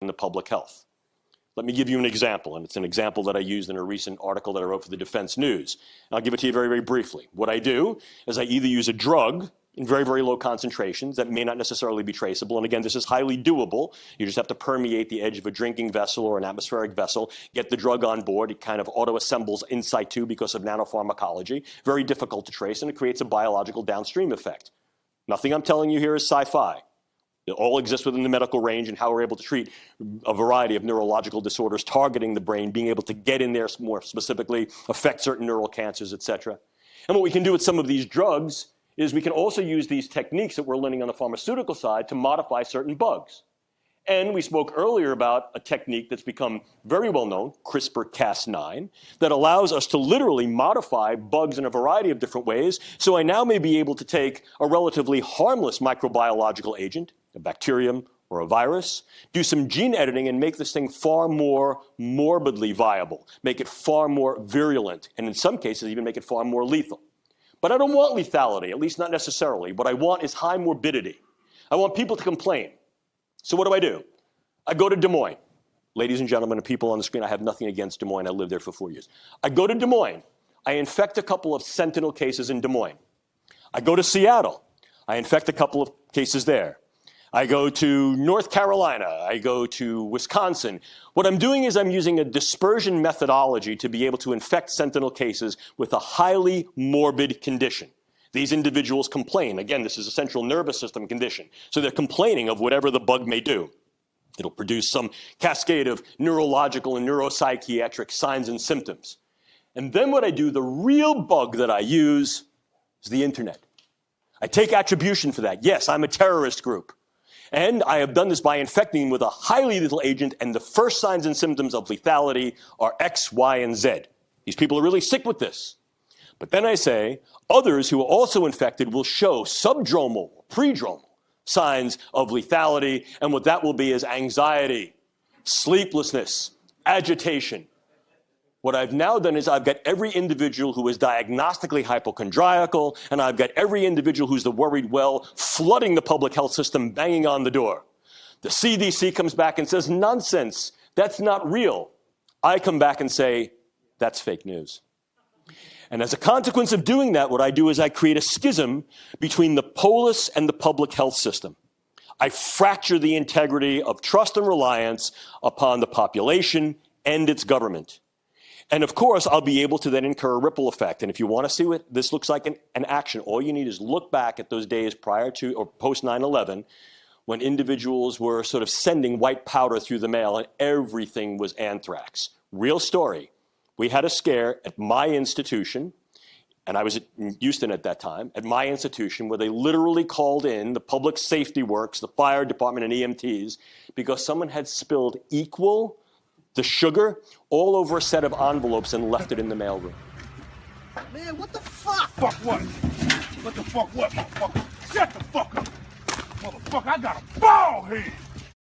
the public health. Let me give you an example, and it's an example that I used in a recent article that I wrote for the Defense News. I'll give it to you very, very briefly. What I do is I either use a drug in very, very low concentrations that may not necessarily be traceable, and again, this is highly doable. You just have to permeate the edge of a drinking vessel or an atmospheric vessel, get the drug on board. It kind of auto-assembles in situ because of nanopharmacology. Very difficult to trace, and it creates a biological downstream effect. Nothing I'm telling you here is sci-fi. It all exists within the medical range and how we're able to treat a variety of neurological disorders, targeting the brain, being able to get in there more specifically, affect certain neural cancers, et cetera. And what we can do with some of these drugs is we can also use these techniques that we're learning on the pharmaceutical side to modify certain bugs. And we spoke earlier about a technique that's become very well known, CRISPR-Cas9, that allows us to literally modify bugs in a variety of different ways. So I now may be able to take a relatively harmless microbiological agent, a bacterium or a virus, do some gene editing and make this thing far more morbidly viable, make it far more virulent, and in some cases even make it far more lethal. But I don't want lethality, at least not necessarily. What I want is high morbidity. I want people to complain. So what do? I go to Des Moines. Ladies and gentlemen and people on the screen, I have nothing against Des Moines. I lived there for 4 years. I go to Des Moines. I infect a couple of sentinel cases in Des Moines. I go to Seattle. I infect a couple of cases there. I go to North Carolina. I go to Wisconsin. What I'm doing is I'm using a dispersion methodology to be able to infect sentinel cases with a highly morbid condition. These individuals complain. Again, this is a central nervous system condition. So they're complaining of whatever the bug may do. It'll produce some cascade of neurological and neuropsychiatric signs and symptoms. And then what I do, the real bug that I use is the internet. I take attribution for that. Yes, I'm a terrorist group. And I have done this by infecting them with a highly lethal agent, and the first signs and symptoms of lethality are X, Y, and Z. These people are really sick with this. But then I say, others who are also infected will show subdromal, predromal signs of lethality, and what that will be is anxiety, sleeplessness, agitation. What I've now done is I've got every individual who is diagnostically hypochondriacal, and I've got every individual who's the worried well flooding the public health system, banging on the door. The CDC comes back and says, nonsense, that's not real. I come back and say, that's fake news. And as a consequence of doing that, what I do is I create a schism between the polis and the public health system. I fracture the integrity of trust and reliance upon the population and its government. And of course, I'll be able to then incur a ripple effect. And if you want to see what this looks like in action, all you need is look back at those days prior to or post 9/11, when individuals were sort of sending white powder through the mail and everything was anthrax. Real story. We had a scare at my institution, and I was in Houston at that time, at my institution, where they literally called in the public safety works, the fire department and EMTs, because someone had spilled equal the sugar all over a set of envelopes and left it in the mailroom. Man, what the fuck? Fuck what? What the fuck what, motherfucker? Shut the fuck up. Motherfucker, I got a ball head.